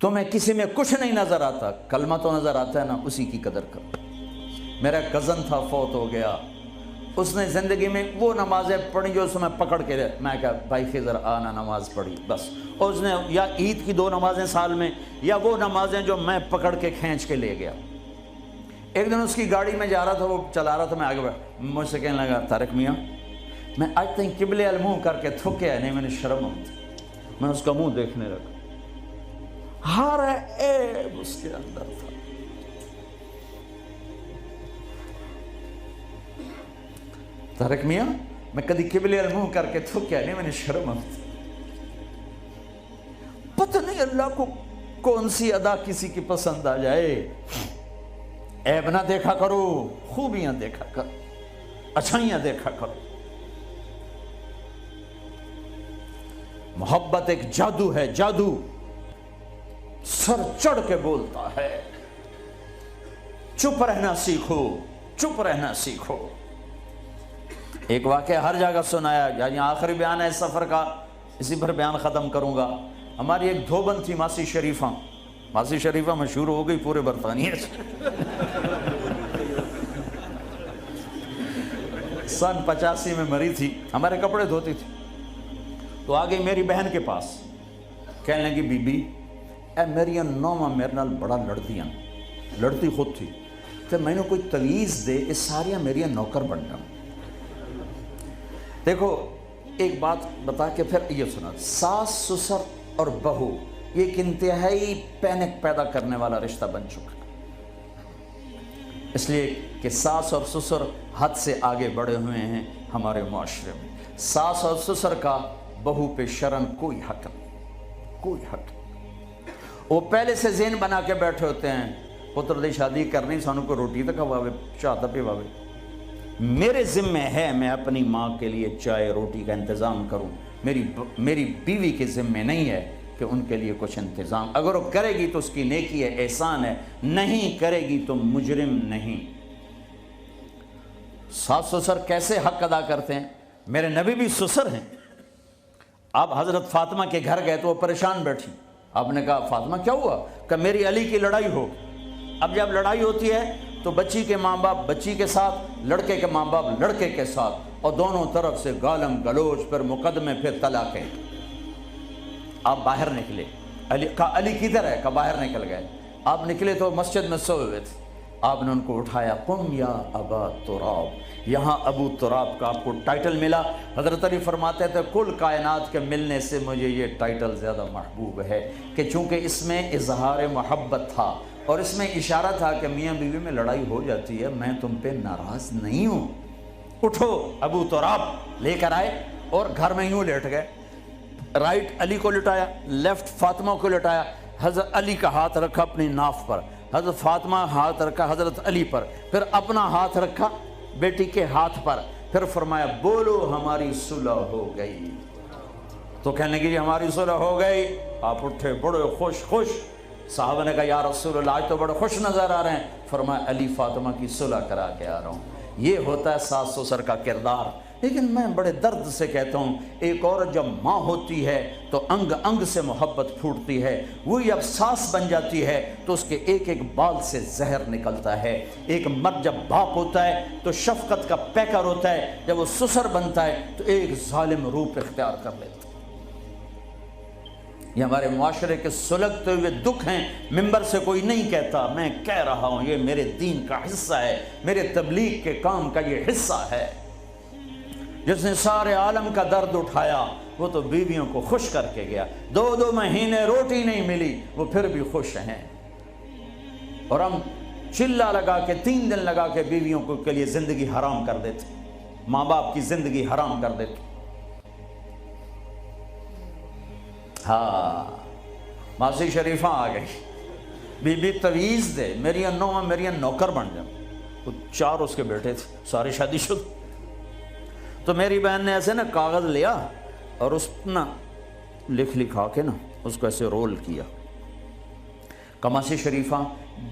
تمہیں کسی میں کچھ نہیں نظر آتا، کلمہ تو نظر آتا ہے نا، اسی کی قدر کرو۔ میرا کزن تھا، فوت ہو گیا، اس نے زندگی میں وہ نمازیں پڑھی جو اس میں پکڑ کے میں کہا بھائی خضر آنا نماز پڑھی بس، اور اس نے یا عید کی 2 نمازیں سال میں، یا وہ نمازیں جو میں پکڑ کے کھینچ کے لے گیا۔ ایک دن اس کی گاڑی میں جا رہا تھا، وہ چلا رہا تھا، میں آگے بڑھا، مجھ سے کہنے لگا طارق میاں میں آج تک قبلے المنہ کر کے تھکیا نہیں، میں نے شرم آتی، میں اس کا منہ دیکھنے لگا، ہر عیب اس کے اندر تھا۔ طارق میاں میں کدی قبلے المنہ کر کے تھکیا نہیں، میں نے شرم آتی۔ پتہ نہیں اللہ کو کون سی ادا کسی کی پسند آ جائے۔ عیب نہ دیکھا کرو، خوبیاں دیکھا کرو، اچھائیاں دیکھا کرو۔ محبت ایک جادو ہے، جادو سر چڑھ کے بولتا ہے۔ چپ رہنا سیکھو، چپ رہنا سیکھو۔ ایک واقعہ ہر جگہ سنایا، یہاں آخری بیان ہے اس سفر کا، اسی پر بیان ختم کروں گا۔ ہماری ایک دھوبن تھی ماسی شریفہ، ماسی شریفہ مشہور ہو گئی پورے برطانیہ سے۔ سن 85 میں مری تھی، ہمارے کپڑے دھوتی تھی، تو آ گئی میری بہن کے پاس، کہنے لگی بی بی اے میری نوما میرے نال بڑا لڑدیاں، لڑتی خود تھی، تو میں نے کوئی تویز دے اس ساریاں میری نوکر بن جاؤں۔ دیکھو ایک بات بتا کے پھر یہ سنا، ساس سسر اور بہو یہ ایک انتہائی پینک پیدا کرنے والا رشتہ بن چکا ہے، اس لیے کہ ساس اور سسر حد سے آگے بڑھے ہوئے ہیں ہمارے معاشرے میں۔ ساس اور سسر کا بہو پہ شرن کوئی حق نہیں، کوئی حق نہیں۔ وہ پہلے سے ذہن بنا کے بیٹھے ہوتے ہیں، پتر دی شادی کرنی سانوں کو روٹی تک کھواوے، چاہ تک پواوے، میرے ذمہ ہے میں اپنی ماں کے لیے چائے روٹی کا انتظام کروں، میری بیوی کے ذمہ نہیں ہے کہ ان کے لیے کچھ انتظام، اگر وہ کرے گی تو اس کی نیکی ہے، احسان ہے، نہیں کرے گی تو مجرم نہیں۔ ساس سسر کیسے حق ادا کرتے ہیں؟ میرے نبی بھی سسر ہیں۔ آپ حضرت فاطمہ کے گھر گئے تو وہ پریشان بیٹھی، آپ نے کہا فاطمہ کیا ہوا؟ کہ میری علی کی لڑائی ہو۔ اب جب لڑائی ہوتی ہے تو بچی کے ماں باپ بچی کے ساتھ، لڑکے کے ماں باپ لڑکے کے ساتھ، اور دونوں طرف سے گالم گلوچ، پھر مقدمے، پھر طلاقیں۔ آپ باہر نکلے، علی کدھر ہے؟ کہ باہر نکل گئے۔ آپ نکلے تو مسجد میں سوئے ہوئے تھے، آپ نے ان کو اٹھایا، قم یا ابا تراب۔ یہاں ابو تراب کا آپ کو ٹائٹل ملا۔ حضرت علی فرماتے تھے کل کائنات کے ملنے سے مجھے یہ ٹائٹل زیادہ محبوب ہے، کہ چونکہ اس میں اظہار محبت تھا اور اس میں اشارہ تھا کہ میاں بیوی میں لڑائی ہو جاتی ہے، میں تم پہ ناراض نہیں ہوں، اٹھو۔ ابو تراب لے کر آئے اور گھر میں یوں لیٹ گئے، رائٹ علی کو لٹایا، لیفٹ فاطمہ کو لٹایا، حضرت علی کا ہاتھ رکھا اپنی ناف پر، حضرت فاطمہ ہاتھ رکھا حضرت علی پر، پھر اپنا ہاتھ رکھا بیٹی کے ہاتھ پر، پھر فرمایا بولو ہماری صلح ہو گئی۔ تو کہنے لگی ہماری صلح ہو گئی۔ آپ اٹھے بڑے خوش۔ صحابہ نے کہا یا رسول اللہ آج تو بڑے خوش نظر آ رہے ہیں۔ فرمایا علی فاطمہ کی صلح کرا کے آ رہا ہوں۔ یہ ہوتا ہے ساس سسر کا کردار۔ لیکن میں بڑے درد سے کہتا ہوں، ایک عورت جب ماں ہوتی ہے تو انگ انگ سے محبت پھوٹتی ہے، وہی جب ساس بن جاتی ہے تو اس کے ایک ایک بال سے زہر نکلتا ہے۔ ایک مرد جب باپ ہوتا ہے تو شفقت کا پیکر ہوتا ہے، جب وہ سسر بنتا ہے تو ایک ظالم روپ اختیار کر لیتا ہے۔ یہ ہمارے معاشرے کے سلگتے ہوئے دکھ ہیں، ممبر سے کوئی نہیں کہتا، میں کہہ رہا ہوں، یہ میرے دین کا حصہ ہے، میرے تبلیغ کے کام کا یہ حصہ ہے۔ جس نے سارے عالم کا درد اٹھایا وہ تو بیویوں کو خوش کر کے گیا، 2 مہینے روٹی نہیں ملی وہ پھر بھی خوش ہیں، اور ہم چلہ لگا کے 3 دن لگا کے بیویوں کے لیے زندگی حرام کر دیتے، ماں باپ کی زندگی حرام کر دیتے۔ ہاں ماسی شریفہ آ گئی، بی بی تویز دے، میری نوما میری نوکر بن جا۔ تو 4 اس کے بیٹے تھے، سارے شادی شدہ۔ تو میری بہن نے ایسے نا کاغذ لیا اور اس نا لکھا کے نا اس کو ایسے رول کیا، کماسی شریفہ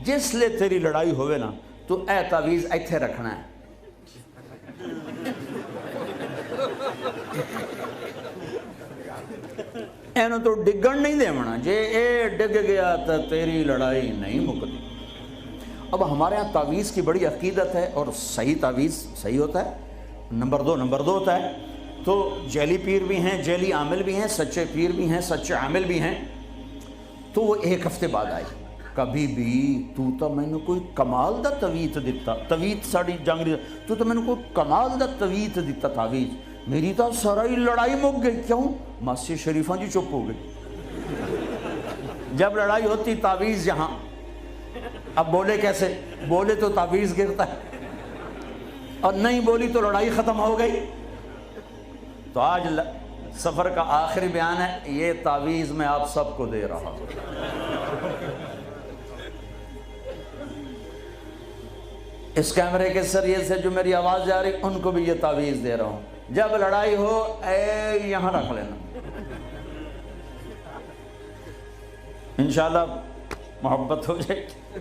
جس لے تیری لڑائی ہوئے نا تو اے تعویز ایتھے رکھنا ہے۔ اینو تو ڈگن نہیں دے منا، جے اے ڈگ گیا تو تیری لڑائی نہیں مکتی۔ اب ہمارے ہاں تعویذ کی بڑی عقیدت ہے، اور صحیح تعویذ صحیح ہوتا ہے، نمبر دو ہوتا ہے۔ تو جعلی پیر بھی ہیں، جعلی عامل بھی ہیں، سچے پیر بھی ہیں، سچے عامل بھی ہیں۔ تو وہ ایک ہفتے بعد آئی، کبھی بھی تو میں نے کوئی کمال دا تویت دیتا، تویت ساڑی جنگلی، تو میں نے کوئی کمال دا تویت دیتا تعویذ، میری تو ساری لڑائی مک گئی۔ کیوں؟ ماسی شریفہ جی چپ ہو گئی۔ جب لڑائی ہوتی تعویذ یہاں، اب بولے کیسے؟ بولے تو تعویذ گرتا ہے، اور نہیں بولی تو لڑائی ختم ہو گئی۔ تو آج سفر کا آخری بیان ہے، یہ تعویذ میں آپ سب کو دے رہا ہوں۔ اس کیمرے کے ذریعے سے جو میری آواز جا رہی، ان کو بھی یہ تعویذ دے رہا ہوں، جب لڑائی ہو اے یہاں رکھ لینا، انشاءاللہ محبت ہو جائے گی۔